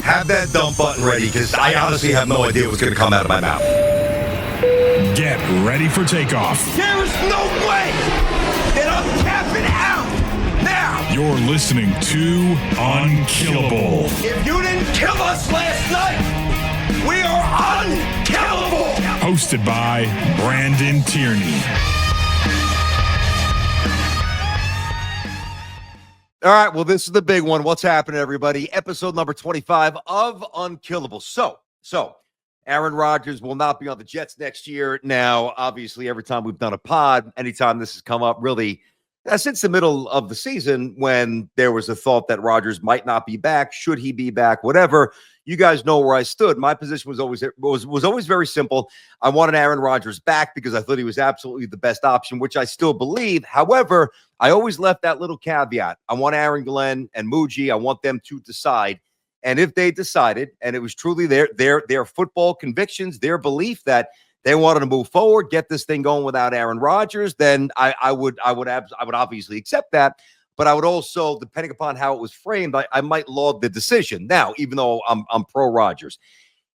Have that dump button ready, because I honestly have no idea what's going to come out of my mouth. Get ready for takeoff. There is no way that I'm tapping out now. You're listening to Unkillable. If you didn't kill us last night, we are unkillable. Hosted by Brandon Tierney. All right, well, this is the big one. What's happening, everybody? Episode number 25 of Unkillable. So Aaron Rodgers will not be on the Jets next year. Now, obviously, every time we've done a pod, anytime this has come up, really, since the middle of the season, when there was a thought that Rodgers might not be back, should he be back, whatever, you guys know where I stood. My position was always very simple. I wanted Aaron Rodgers back because I thought he was absolutely the best option, which I still believe. However, I always left that little caveat. I want Aaron Glenn and Muji. I want them to decide. And if they decided, and it was truly their football convictions, their belief that they wanted to move forward, get this thing going without Aaron Rodgers, then I would obviously accept that. But I would also, depending upon how it was framed, I might laud the decision. Now, even though I'm pro Rodgers,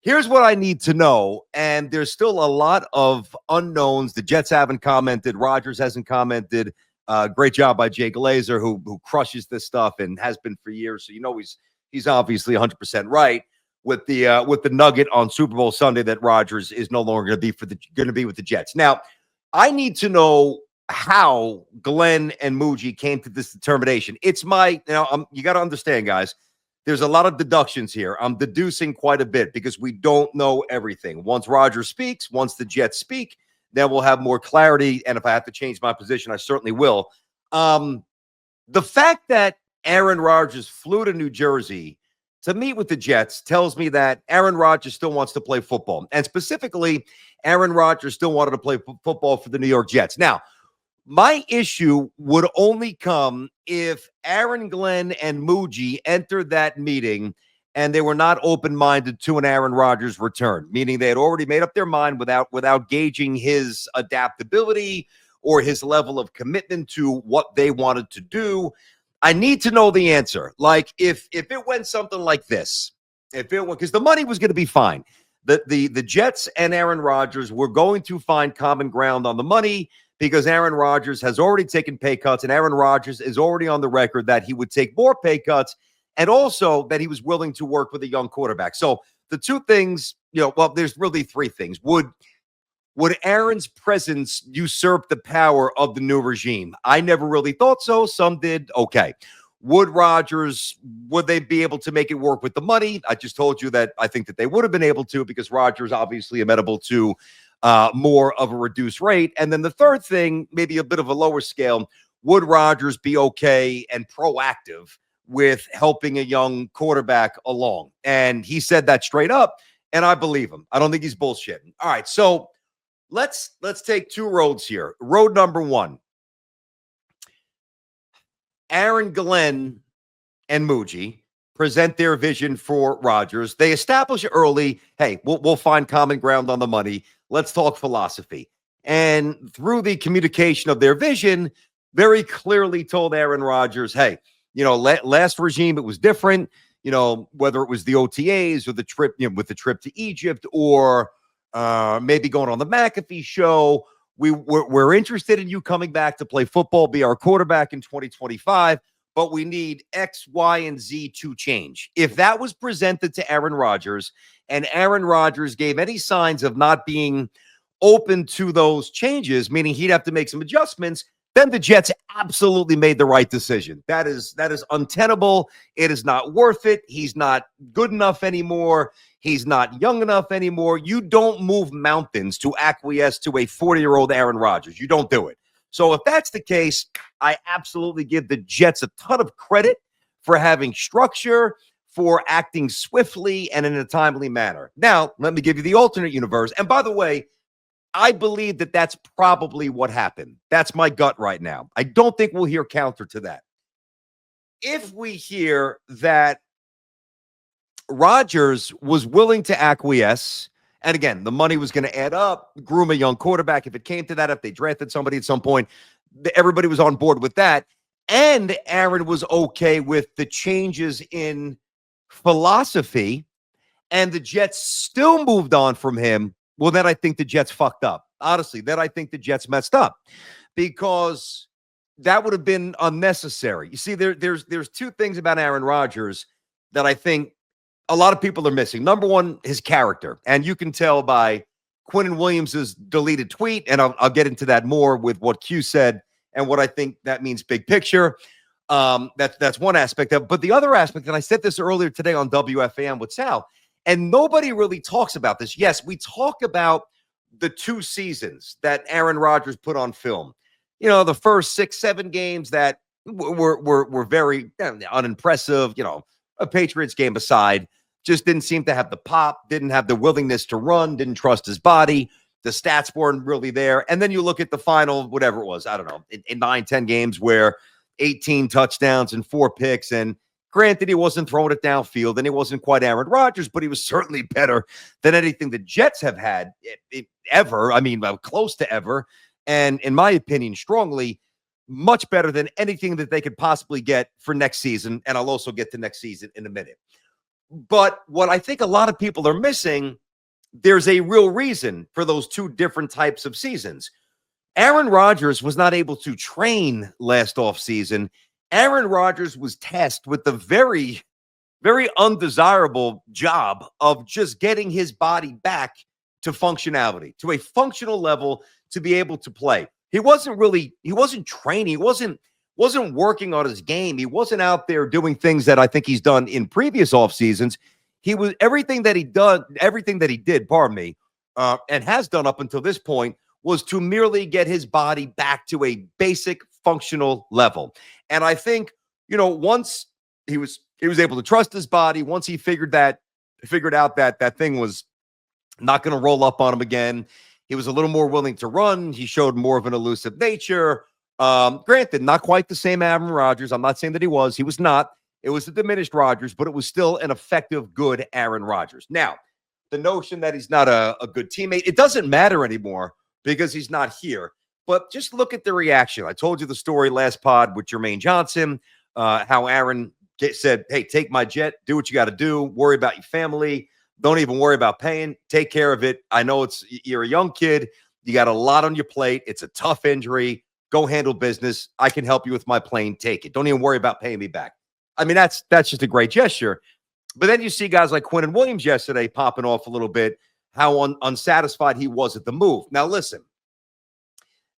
here's what I need to know. And there's still a lot of unknowns. The Jets haven't commented. Rodgers hasn't commented. Great job by Jay Glazer, who crushes this stuff and has been for years. So you know he's obviously 100% right with the nugget on Super Bowl Sunday that Rodgers is no longer going to be with the Jets. Now, I need to know how Glenn and Muji came to this determination. It's you got to understand, guys, there's a lot of deductions here. I'm deducing quite a bit because we don't know everything. Once Rodgers speaks, once the Jets speak, then we'll have more clarity. And if I have to change my position, I certainly will. The fact that Aaron Rodgers flew to New Jersey to meet with the Jets tells me that Aaron Rodgers still wants to play football. And specifically, Aaron Rodgers still wanted to play football for the New York Jets. Now, my issue would only come if Aaron Glenn and Muji entered that meeting and they were not open-minded to an Aaron Rodgers return, meaning they had already made up their mind without gauging his adaptability or his level of commitment to what they wanted to do. I need to know the answer. Like, if it went something like this, because the money was going to be fine. The Jets and Aaron Rodgers were going to find common ground on the money, because Aaron Rodgers has already taken pay cuts, and Aaron Rodgers is already on the record that he would take more pay cuts, and also that he was willing to work with a young quarterback. So the two things, there's really three things. Would Aaron's presence usurp the power of the new regime? I never really thought so. Some did. Okay. Would they be able to make it work with the money? I just told you that I think that they would have been able to, because Rodgers obviously amenable to more of a reduced rate. And then the third thing, maybe a bit of a lower scale, would Rodgers be okay and proactive with helping a young quarterback along? And he said that straight up, and I believe him. I don't think he's bullshitting. All right, so let's take two roads here. Road number one, Aaron Glenn and Muji present their vision for Rodgers. They establish early, hey, we'll find common ground on the money. Let's talk philosophy. And through the communication of their vision, very clearly told Aaron Rodgers, hey, last regime, it was different, whether it was the OTAs or the trip, with the trip to Egypt, or maybe going on the McAfee show. We're interested in you coming back to play football, be our quarterback in 2025, but we need X, Y, and Z to change. If that was presented to Aaron Rodgers and Aaron Rodgers gave any signs of not being open to those changes, meaning he'd have to make some adjustments, then the Jets absolutely made the right decision. That is untenable. It is not worth it. He's not good enough anymore. He's not young enough anymore. You don't move mountains to acquiesce to a 40-year-old Aaron Rodgers. You don't do it. So if that's the case, I absolutely give the Jets a ton of credit for having structure, for acting swiftly and in a timely manner. Now, let me give you the alternate universe. And by the way, I believe that that's probably what happened. That's my gut right now. I don't think we'll hear counter to that. If we hear that Rodgers was willing to acquiesce, and again, the money was going to add up, groom a young quarterback, if it came to that, if they drafted somebody at some point, everybody was on board with that, and Aaron was okay with the changes in philosophy and the Jets still moved on from him, well, then I think the Jets fucked up. Honestly, then I think the Jets messed up because that would have been unnecessary. You see, there's two things about Aaron Rodgers that I think a lot of people are missing. Number one, his character. And you can tell by Quinnen Williams's deleted tweet, and I'll get into that more with what Q said and what I think that means big picture. That's one aspect of it. But the other aspect, and I said this earlier today on WFAN with Sal, and nobody really talks about this. Yes, we talk about the 2 seasons that Aaron Rodgers put on film. You know, the first 6-7 games that were very unimpressive. You know, a Patriots game aside, just didn't seem to have the pop, didn't have the willingness to run, didn't trust his body. The stats weren't really there. And then you look at the final, whatever it was, I don't know, in 9-10 games where 18 touchdowns and 4 picks. And granted, he wasn't throwing it downfield and he wasn't quite Aaron Rodgers, but he was certainly better than anything the Jets have had ever. I mean, close to ever. And in my opinion, strongly, much better than anything that they could possibly get for next season. And I'll also get to next season in a minute. But what I think a lot of people are missing, there's a real reason for those 2 different types of seasons. Aaron Rodgers was not able to train last offseason. Aaron Rodgers was tasked with the very, very undesirable job of just getting his body back to functionality, to a functional level to be able to play. He wasn't training. He wasn't working on his game. He wasn't out there doing things that I think he's done in previous off seasons. He was everything that he did, pardon me, and has done up until this point was to merely get his body back to a basic functional level. And I think, you know, once he was able to trust his body, once he figured out that thing was not going to roll up on him again, he was a little more willing to run. He showed more of an elusive nature. Granted, not quite the same Aaron Rodgers. I'm not saying that he was. He was not. It was a diminished Rodgers, but it was still an effective, good Aaron Rodgers. Now, the notion that he's not a good teammate, it doesn't matter anymore because he's not here. But just look at the reaction. I told you the story last pod with Jermaine Johnson, how Aaron said, hey, take my jet, do what you got to do, worry about your family. Don't even worry about paying. Take care of it. I know you're a young kid. You got a lot on your plate. It's a tough injury. Go handle business. I can help you with my plane. Take it. Don't even worry about paying me back. I mean, that's just a great gesture. But then you see guys like Quinnen Williams yesterday popping off a little bit, how unsatisfied he was at the move. Now, listen,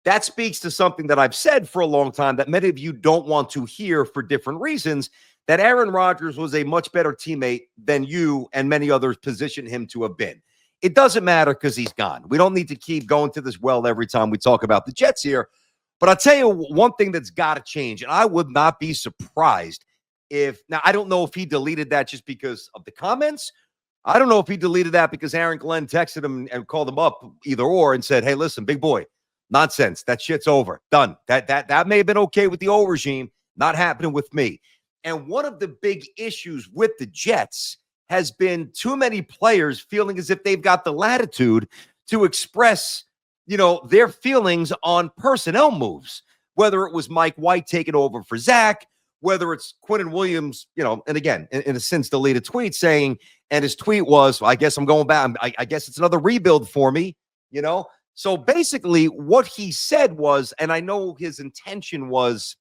that speaks to something that I've said for a long time that many of you don't want to hear for different reasons, that Aaron Rodgers was a much better teammate than you and many others position him to have been. It doesn't matter because he's gone. We don't need to keep going to this well every time we talk about the Jets here. But I'll tell you one thing that's got to change, and I would not be surprised now, I don't know if he deleted that just because of the comments. I don't know if he deleted that because Aaron Glenn texted him and called him up, either or, and said, hey, listen, big boy, nonsense. That shit's over. Done. That may have been okay with the old regime, not happening with me. And one of the big issues with the Jets has been too many players feeling as if they've got the latitude to express, you know, their feelings on personnel moves, whether it was Mike White taking over for Zach, whether it's Quinnen Williams, you know, and again, in a sense, deleted tweet saying, and his tweet was, well, I guess I'm going back. I guess it's another rebuild for me, you know? So basically what he said was, and I know his intention was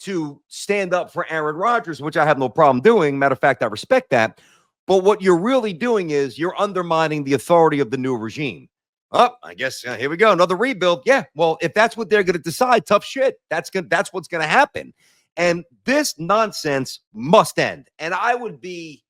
to stand up for Aaron Rodgers, which I have no problem doing. Matter of fact, I respect that. But what you're really doing is you're undermining the authority of the new regime. Oh, I guess here we go. Another rebuild. Yeah. Well, if that's what they're going to decide, tough shit. That's what's going to happen. And this nonsense must end. And I would be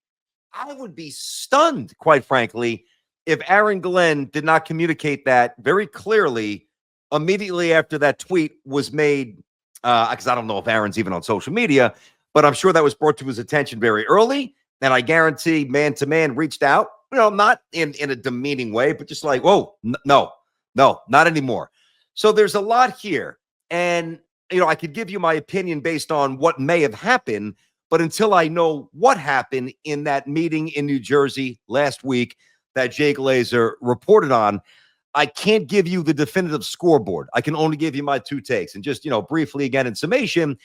stunned, quite frankly, if Aaron Glenn did not communicate that very clearly immediately after that tweet was made. Because I don't know if Aaron's even on social media, but I'm sure that was brought to his attention very early. And I guarantee man-to-man reached out, you know, not in a demeaning way, but just like, whoa, no, not anymore. So there's a lot here. And, you know, I could give you my opinion based on what may have happened, but until I know what happened in that meeting in New Jersey last week that Jay Glazer reported on, I can't give you the definitive scoreboard. I can only give you my 2 takes. And just, you know, briefly again in summation,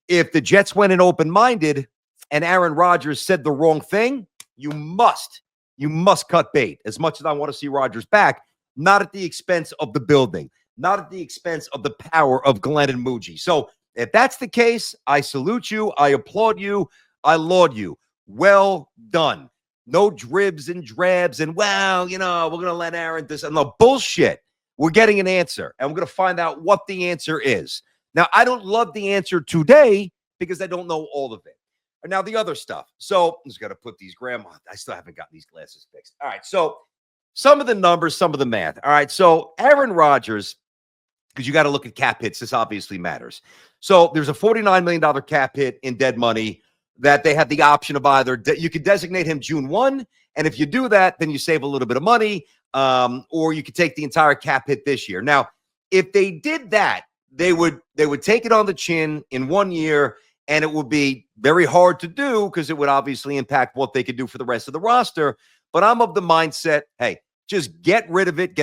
if the Jets went in open-minded and Aaron Rodgers said the wrong thing, you must cut bait. As much as I want to see Rodgers back, not at the expense of the building, not at the expense of the power of Glenn and Muji. So if that's the case, I salute you. I applaud you. I laud you. Well done. No dribs and drabs and, well, we're going to let Aaron this. No, bullshit. We're getting an answer, and we're going to find out what the answer is. Now, I don't love the answer today because I don't know all of it. And now the other stuff. So I'm just going to put these I still haven't gotten these glasses fixed. All right. So some of the numbers, some of the math. All right. So Aaron Rodgers, because you got to look at cap hits. This obviously matters. So there's a $49 million cap hit in dead money that they have the option of either you could designate him June 1. And if you do that, then you save a little bit of money, or you could take the entire cap hit this year. Now, if they did that, they would take it on the chin in 1 year, and it would be very hard to do because it would obviously impact what they could do for the rest of the roster. But I'm of the mindset, hey, just get rid of it,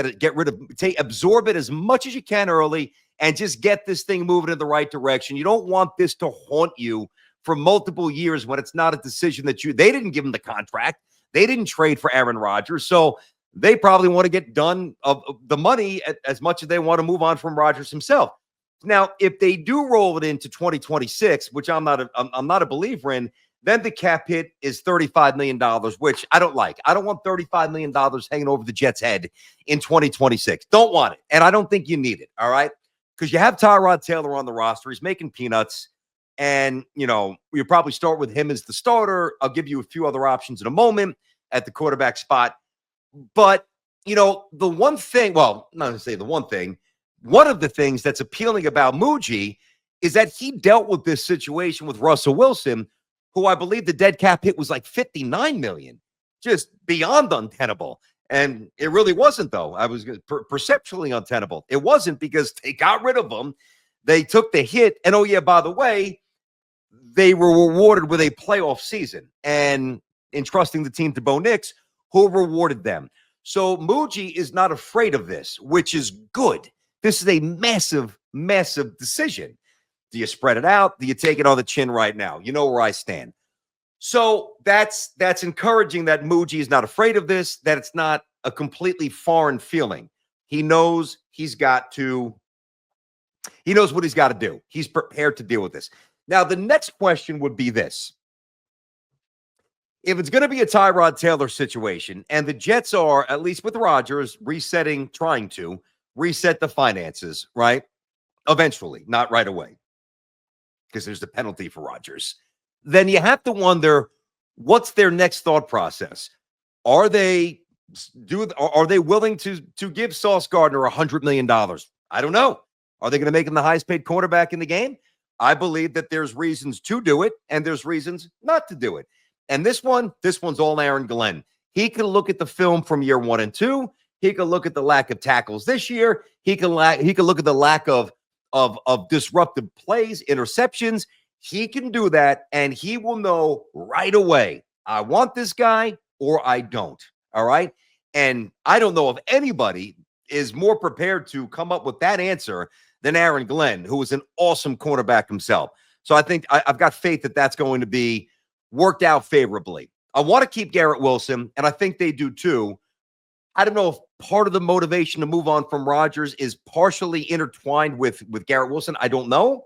absorb it as much as you can early, and just get this thing moving in the right direction. You don't want this to haunt you for multiple years when it's not a decision that they didn't give him the contract. They didn't trade for Aaron Rodgers. So they probably want to get done of the money as much as they want to move on from Rodgers himself. Now, if they do roll it into 2026, which I'm not a believer in, then the cap hit is $35 million, which I don't like. I don't want $35 million hanging over the Jets' head in 2026. Don't want it. And I don't think you need it, all right? Because you have Tyrod Taylor on the roster. He's making peanuts. And, you probably start with him as the starter. I'll give you a few other options in a moment at the quarterback spot. But, the one thing, well, I'm not going to say the one thing. One of the things that's appealing about Muji is that he dealt with this situation with Russell Wilson, who I believe the dead cap hit was like $59 million, just beyond untenable. And it really wasn't, though. I was perceptually untenable. It wasn't because they got rid of him. They took the hit. And, oh, yeah, by the way, they were rewarded with a playoff season and entrusting the team to Bo Nix, who rewarded them. So Muji is not afraid of this, which is good. This is a massive, massive decision. Do you spread it out? Do you take it on the chin right now? You know where I stand. So that's encouraging that Muji is not afraid of this, that it's not a completely foreign feeling. He knows what he's got to do. He's prepared to deal with this. Now, the next question would be this. If it's going to be a Tyrod Taylor situation, and the Jets are, at least with Rodgers, trying to reset the finances, right? Eventually, not right away, because there's the penalty for Rodgers. Then you have to wonder, what's their next thought process? Are they willing to give Sauce Gardner $100 million? I don't know. Are they going to make him the highest paid cornerback in the game? I believe that there's reasons to do it, and there's reasons not to do it. And this one's all Aaron Glenn. He can look at the film from year 1 and 2. He can look at the lack of tackles this year. He can look at the lack of disruptive plays, interceptions. He can do that, and he will know right away, I want this guy or I don't. All right? And I don't know if anybody is more prepared to come up with that answer than Aaron Glenn, who is an awesome cornerback himself. So I think I've got faith that that's going to be worked out favorably. I want to keep Garrett Wilson, and I think they do too. I don't know if part of the motivation to move on from Rodgers is partially intertwined with Garrett Wilson. I don't know.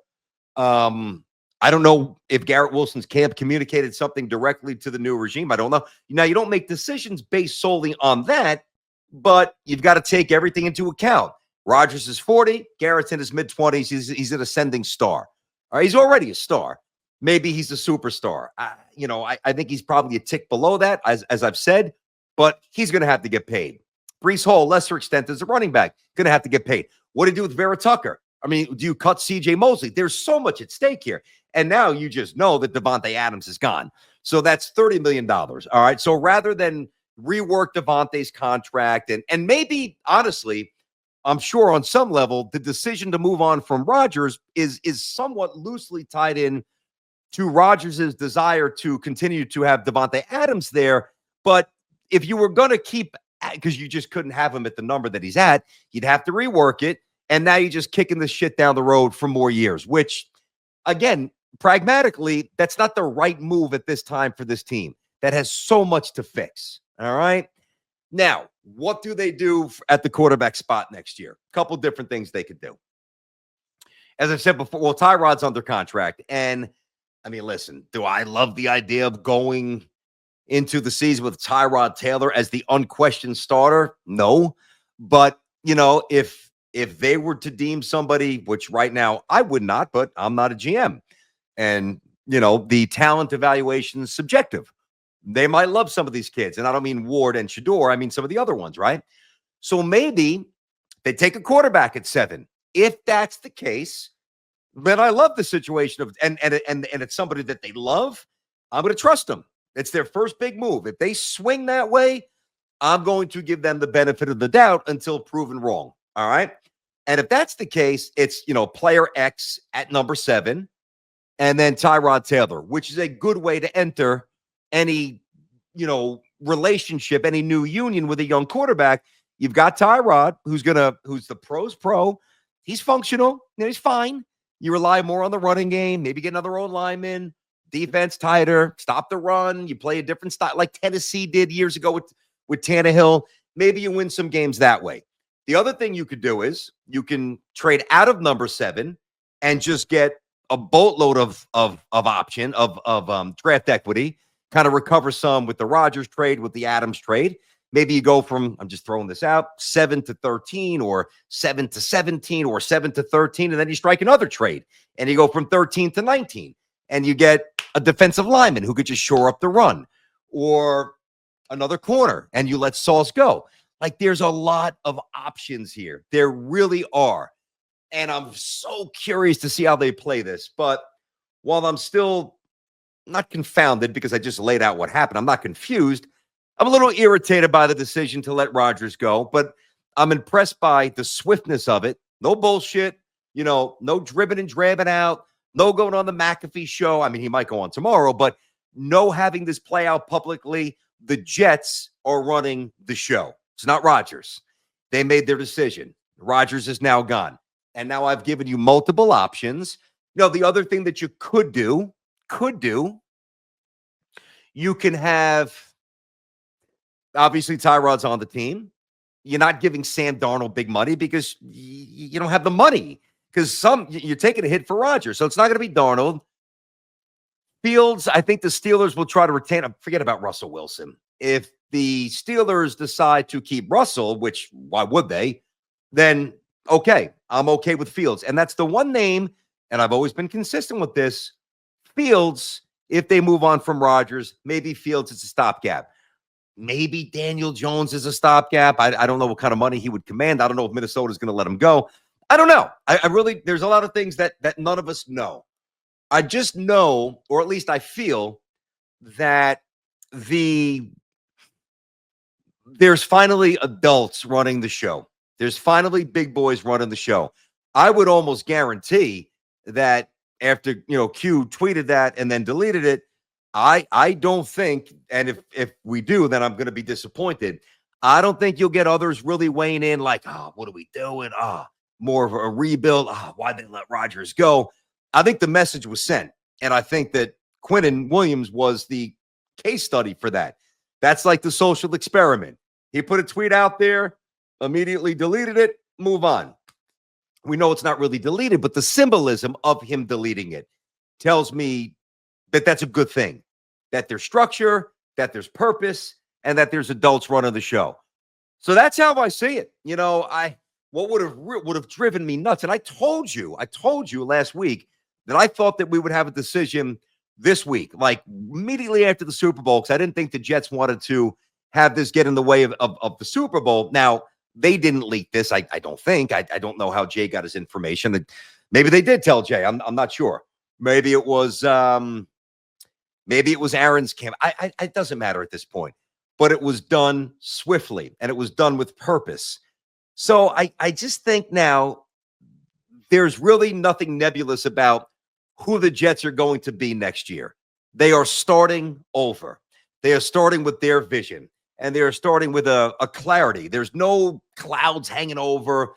I don't know if Garrett Wilson's camp communicated something directly to the new regime. I don't know. Now, you don't make decisions based solely on that, but you've got to take everything into account. Rodgers is 40. Garrett's in his mid-20s. He's an ascending star. All right, he's already a star. Maybe he's a superstar. I think he's probably a tick below that, as I've said, but he's going to have to get paid. Breece Hall, lesser extent, as a running back, going to have to get paid. What do you do with Vera Tucker? I mean, do you cut C.J. Mosley? There's so much at stake here. And now you just know that Devontae Adams is gone. So that's $30 million. All right. So rather than rework Devontae's contract and maybe, honestly, I'm sure on some level, the decision to move on from Rodgers is somewhat loosely tied in to Rodgers' desire to continue to have Devontae Adams there. But if you were going to keep, because you just couldn't have him at the number that he's at, you'd have to rework it. And now you're just kicking this shit down the road for more years, which, again, pragmatically, that's not the right move at this time for this team that has so much to fix. All right. Now, what do they do at the quarterback spot next year? A couple different things they could do. As I said before, well, Tyrod's under contract. And I mean, listen, do I love the idea of going into the season with Tyrod Taylor as the unquestioned starter? No. But, if they were to deem somebody, which right now I would not, but I'm not a GM. And, the talent evaluation is subjective. They might love some of these kids. And I don't mean Ward and Shador. I mean some of the other ones, right? So maybe they take a quarterback at 7. If that's the case, then I love the situation of and it's somebody that they love. I'm going to trust them. It's their first big move. If they swing that way, I'm going to give them the benefit of the doubt until proven wrong. All right. And if that's the case, it's, player X at number 7 and then Tyrod Taylor, which is a good way to enter any, relationship, any new union with a young quarterback. You've got Tyrod, who's the pro's pro. He's functional. He's fine. You rely more on the running game, maybe get another old lineman, defense tighter, stop the run. You play a different style like Tennessee did years ago with Tannehill. Maybe you win some games that way. The other thing you could do is you can trade out of number 7 and just get a boatload of draft equity, kind of recover some with the Rodgers trade, with the Adams trade. Maybe you go from, I'm just throwing this out, 7 to 13 or 7 to 17 or 7 to 13, and then you strike another trade and you go from 13 to 19 and you get a defensive lineman who could just shore up the run or another corner and you let Sauce go. Like there's a lot of options here. There really are. And I'm so curious to see how they play this. But while I'm still not confounded because I just laid out what happened, I'm not confused. I'm a little irritated by the decision to let Rodgers go, but I'm impressed by the swiftness of it. No bullshit, no dribbing and drabbing out, no going on the McAfee show. I mean, he might go on tomorrow, but no having this play out publicly. The Jets are running the show. It's not Rodgers. They made their decision. Rodgers is now gone. And now I've given you multiple options. The other thing that you could do, you can have, obviously, Tyrod's on the team. You're not giving Sam Darnold big money because you don't have the money. Because you're taking a hit for Rodgers. So it's not going to be Darnold. Fields, I think the Steelers will try to retain him. Forget about Russell Wilson. If the Steelers decide to keep Russell, which why would they, then okay, I'm okay with Fields. And that's the one name, and I've always been consistent with this, Fields, if they move on from Rodgers, maybe Fields is a stopgap. Maybe Daniel Jones is a stopgap. I don't know what kind of money he would command. I don't know if Minnesota's going to let him go. I don't know. I really, there's a lot of things that none of us know. I just know, or at least I feel, that there's finally adults running the show. There's finally big boys running the show. I would almost guarantee that after, Q tweeted that and then deleted it, I don't think, and if we do, then I'm going to be disappointed. I don't think you'll get others really weighing in like, what are we doing? More of a rebuild. Why'd they let Rodgers go? I think the message was sent. And I think that Quinnen Williams was the case study for that. That's like the social experiment. He put a tweet out there, immediately deleted it, move on. We know it's not really deleted, but the symbolism of him deleting it tells me that that's a good thing, that there's structure, that there's purpose, and that there's adults running the show. So that's how I see it. What would have driven me nuts, and I told you last week that I thought that we would have a decision this week, like immediately after the Super Bowl, because I didn't think the Jets wanted to have this get in the way of the Super Bowl. Now, they didn't leak this, I don't think. I don't know how Jay got his information. Maybe they did tell Jay. I'm not sure. Maybe it was Aaron's camp. It doesn't matter at this point. But it was done swiftly, and it was done with purpose. So I just think now there's really nothing nebulous about who the Jets are going to be next year. They are starting over. They are starting with their vision, and they are starting with a clarity. There's no clouds hanging over.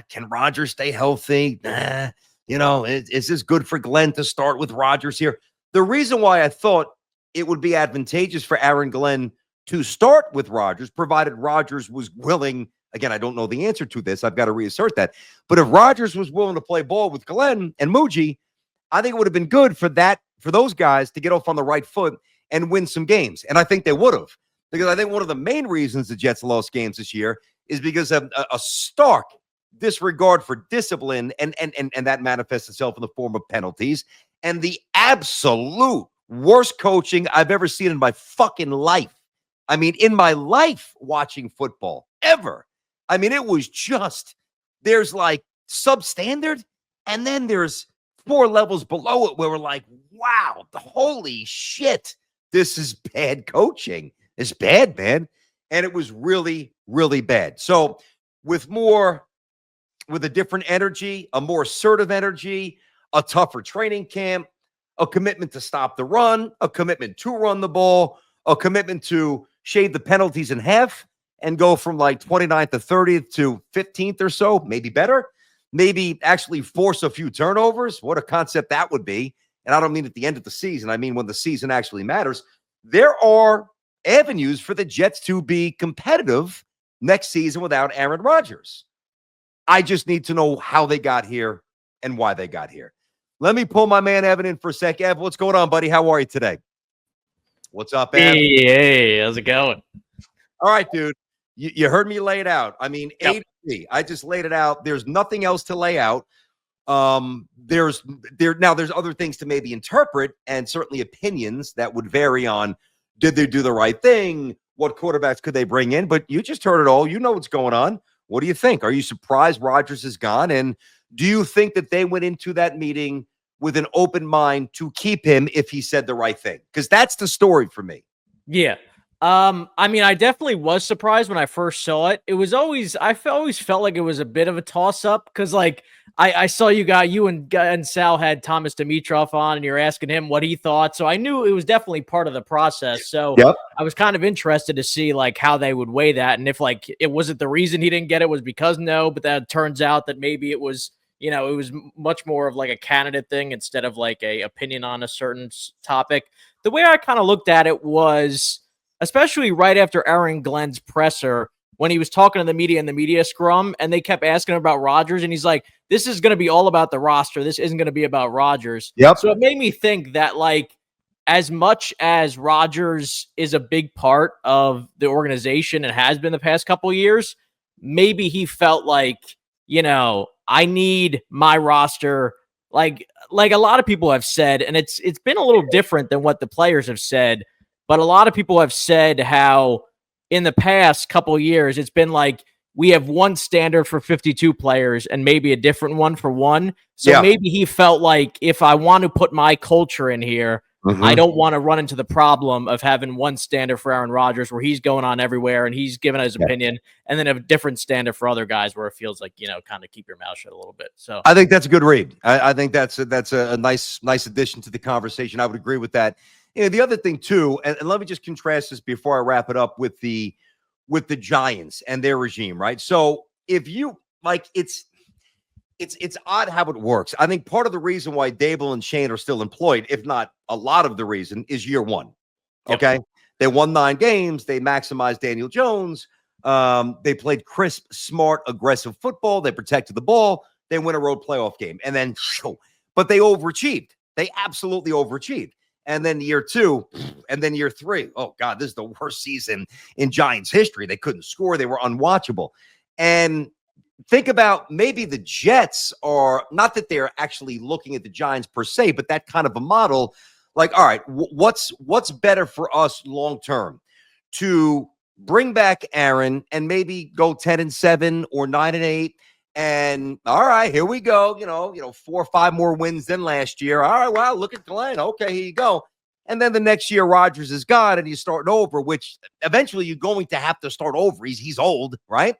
Can Rodgers stay healthy? Is this good for Glenn to start with Rodgers here? The reason why I thought it would be advantageous for Aaron Glenn to start with Rodgers, provided Rodgers was willing. Again, I don't know the answer to this. I've got to reassert that. But if Rodgers was willing to play ball with Glenn and Muji, I think it would have been good for those guys to get off on the right foot and win some games. And I think they would have, because I think one of the main reasons the Jets lost games this year is because of a stark disregard for discipline, and that manifests itself in the form of penalties and the absolute worst coaching I've ever seen in my fucking life. I mean, in my life watching football ever. I mean, it was just, there's like substandard, and then there's 4 levels below it where we're like, wow, holy shit, this is bad coaching. It's bad, man. And it was really, really bad. So with a different energy, a more assertive energy, a tougher training camp, a commitment to stop the run, a commitment to run the ball, a commitment to shave the penalties in half and go from like 29th to 30th to 15th or so, maybe better. Maybe actually force a few turnovers. What a concept that would be. And I don't mean at the end of the season. I mean when the season actually matters. There are avenues for the Jets to be competitive next season without Aaron Rodgers. I just need to know how they got here and why they got here. Let me pull my man Evan in for a sec. Ev, what's going on, buddy? How are you today? What's up, Ev? Hey, how's it going? All right, dude. You heard me lay it out. I mean, Yep. I just laid it out. There's nothing else to lay out. There's other things to maybe interpret, and certainly opinions that would vary on, did they do the right thing? What quarterbacks could they bring in? But you just heard it all. You know what's going on. What do you think? Are you surprised Rodgers is gone? And do you think that they went into that meeting with an open mind to keep him if he said the right thing? Because that's the story for me. Yeah. I mean, I definitely was surprised when I first saw it. I always felt like it was a bit of a toss up because, like, I saw you and Sal had Thomas Dimitroff on, and you're asking him what he thought. So I knew it was definitely part of the process. So Yep. I was kind of interested to see like how they would weigh that, and if like it wasn't the reason he didn't get it was because but that turns out that maybe it was. It was much more of like a candidate thing instead of like a opinion on a certain topic. The way I kind of looked at it was, especially right after Aaron Glenn's presser, when he was talking to the media in the media scrum, and they kept asking him about Rodgers, and he's like, this is going to be all about the roster. This isn't going to be about Rodgers. Yep. So it made me think that, like, as much as Rodgers is a big part of the organization and has been the past couple of years, maybe he felt like, I need my roster, like a lot of people have said, and it's been a little different than what the players have said, but a lot of people have said how in the past couple of years, it's been like we have one standard for 52 players and maybe a different one for one. So maybe he felt like if I want to put my culture in here, I don't want to run into the problem of having one standard for Aaron Rodgers where he's going on everywhere and he's giving his opinion, and then a different standard for other guys where it feels like, kind of keep your mouth shut a little bit. So I think that's a good read. I think that's a nice addition to the conversation. I would agree with that. The other thing too, and let me just contrast this before I wrap it up with the Giants and their regime, right? So if you like, it's odd how it works. I think part of the reason why Dable and Shane are still employed, if not a lot of the reason, is year one. Okay. Yep. They won 9 games. They maximized Daniel Jones. They played crisp, smart, aggressive football. They protected the ball. They win a road playoff game. And then, but they overachieved. They absolutely overachieved. And then year 2, and then year 3. Oh, God, this is the worst season in Giants history. They couldn't score. They were unwatchable. And think about maybe the Jets are not that they're actually looking at the Giants per se, but that kind of a model. Like, all right, what's better for us long term? To bring back Aaron and maybe go 10-7 or 9-8, and all right, here we go. 4 or 5 more wins than last year. All right, well, look at Glenn. Okay, here you go. And then the next year, Rodgers is gone, and he's starting over. Which eventually you're going to have to start over. He's old, right?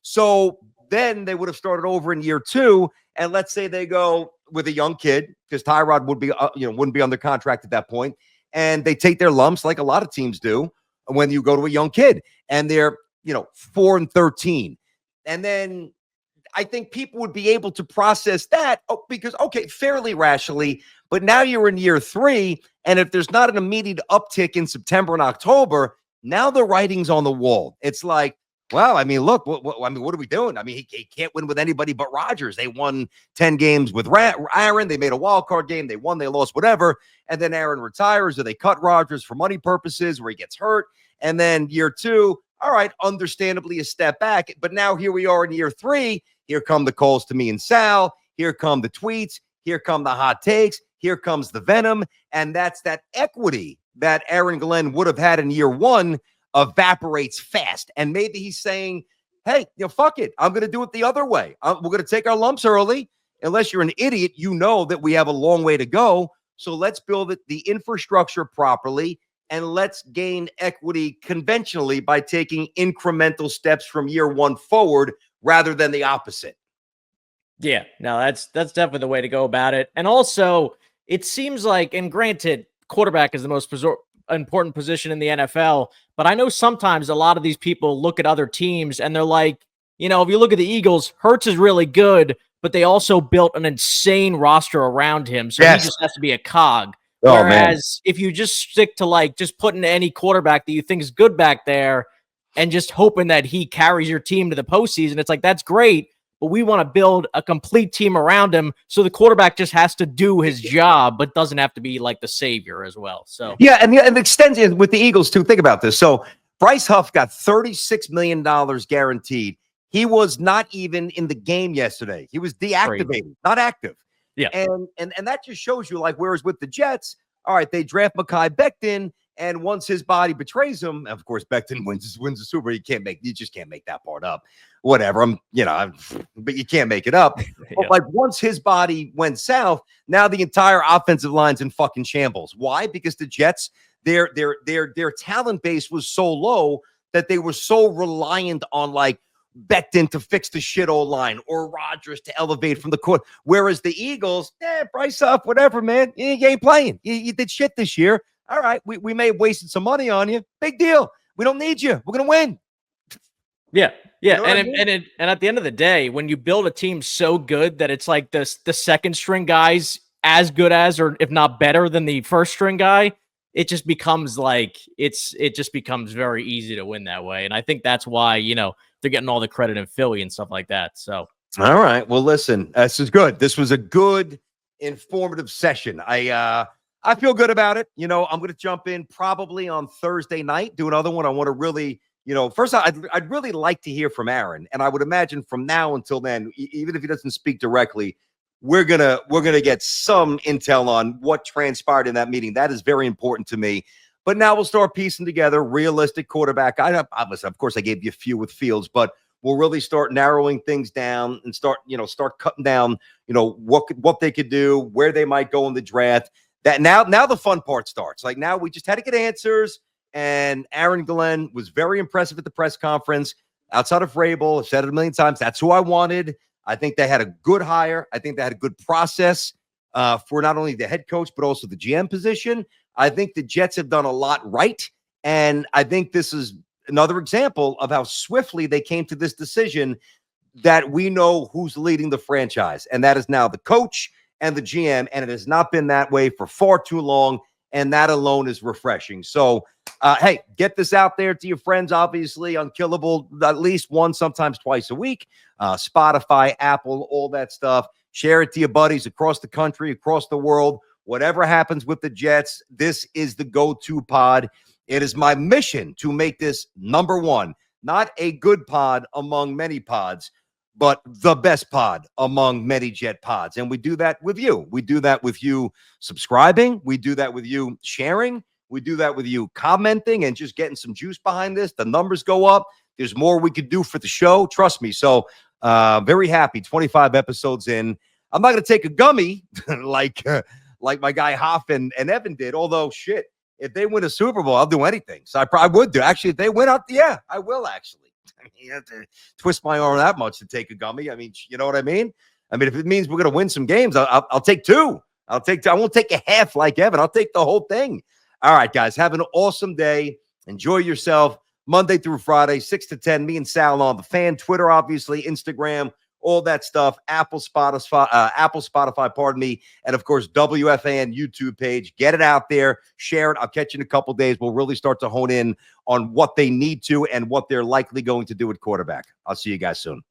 So then they would have started over in year 2, and let's say they go with a young kid because Tyrod would be, wouldn't be under contract at that point, and they take their lumps like a lot of teams do when you go to a young kid, and they're 4-13, and then I think people would be able to process that because, okay, fairly rationally, but now you're in year 3. And if there's not an immediate uptick in September and October, now the writing's on the wall. It's like, well, I mean, look, what are we doing? I mean, he can't win with anybody but Rodgers. They won 10 games with Aaron. They made a wild card game. They won, they lost, whatever. And then Aaron retires, or they cut Rodgers for money purposes where he gets hurt. And then year 2, all right, understandably a step back. But now here we are in year 3. Here come the calls to me and Sal. Here come the tweets. Here come the hot takes. Here comes the venom. And that's that equity that Aaron Glenn would have had in year 1 evaporates fast. And maybe he's saying, hey, fuck it. I'm going to do it the other way. We're going to take our lumps early. Unless you're an idiot, you know that we have a long way to go. So let's build the infrastructure properly. And let's gain equity conventionally by taking incremental steps from year 1 forward rather than the opposite. Yeah, no, that's definitely the way to go about it. And also, it seems like, and granted, quarterback is the most important position in the NFL, but I know sometimes a lot of these people look at other teams and they're like, if you look at the Eagles, Hurts is really good, but they also built an insane roster around him. So he just has to be a cog. Whereas if you just stick to just putting any quarterback that you think is good back there and just hoping that he carries your team to the postseason, it's like, that's great, but we want to build a complete team around him. So the quarterback just has to do his job, but doesn't have to be like the savior as well. So yeah, and the extension with the Eagles too. Think about this. So Bryce Huff got $36 million guaranteed. He was not even in the game yesterday. He was deactivated, not active. Yeah. And that just shows you, whereas with the Jets, all right, they draft Mekhi Becton, and once his body betrays him, of course, Becton wins the Super Bowl. You just can't make that part up. Whatever. But you can't make it up. Yeah. But once his body went south, now the entire offensive line's in fucking shambles. Why? Because the Jets, their talent base was so low that they were so reliant on Becton to fix the shit old line or Rodgers to elevate from the court. Whereas the Eagles, Bryce up, whatever, man. You ain't playing. You did shit this year. All right, we may have wasted some money on you. Big deal. We don't need you. We're gonna win. Yeah. You know and at the end of the day, when you build a team so good that it's like the second string guys as good as, or if not better than the first string guy, it just becomes very easy to win that way. And I think that's why, they're getting all the credit in Philly and stuff like that. So, all right. Well, listen, this is good. This was a good, informative session. I feel good about it. I'm going to jump in probably on Thursday night, do another one. I want to really, first I'd really like to hear from Aaron. And I would imagine from now until then, even if he doesn't speak directly, we're gonna get some intel on what transpired in that meeting. That is very important to me. But now we'll start piecing together realistic quarterback. Of course, I gave you a few with Fields, but we'll really start narrowing things down and start cutting down, what they could do, where they might go in the draft. That now the fun part starts. Now we just had to get answers, and Aaron Glenn was very impressive at the press conference. Outside of Vrabel, I've said it a million times, that's who I wanted. I think they had a good hire. I think they had a good process for not only the head coach, but also the GM position. I think the Jets have done a lot right. And I think this is another example of how swiftly they came to this decision that we know who's leading the franchise. And that is now the coach and the GM. And it has not been that way for far too long. And that alone is refreshing. So, hey, get this out there to your friends. Obviously, Unkillable at least once, sometimes twice a week. Spotify, Apple, all that stuff. Share it to your buddies across the country, across the world. Whatever happens with the Jets, this is the go-to pod. It is my mission to make this number one, not a good pod among many pods, but the best pod among many Jet pods. And we do that with you. We do that with you subscribing. We do that with you sharing. We do that with you commenting and just getting some juice behind this. The numbers go up. There's more we could do for the show. Trust me. So very happy. 25 episodes in. I'm not going to take a gummy like my guy Hoff and Evan did. Although, shit, if they win a Super Bowl, I'll do anything. So I probably would do. Actually, if they win out, yeah, I will actually. I mean, you have to twist my arm that much to take a gummy. I mean, you know what I mean? I mean, if it means we're going to win some games, I'll take two. I'll take two. I won't take a half like Evan. I'll take the whole thing. All right, guys, have an awesome day. Enjoy yourself. Monday through Friday, 6 to 10, me and Sal on the Fan, Twitter, obviously, Instagram. all that stuff. Apple, Spotify, pardon me. And of course, WFAN YouTube page. Get it out there. Share it. I'll catch you in a couple days. We'll really start to hone in on what they need to and what they're likely going to do at quarterback. I'll see you guys soon.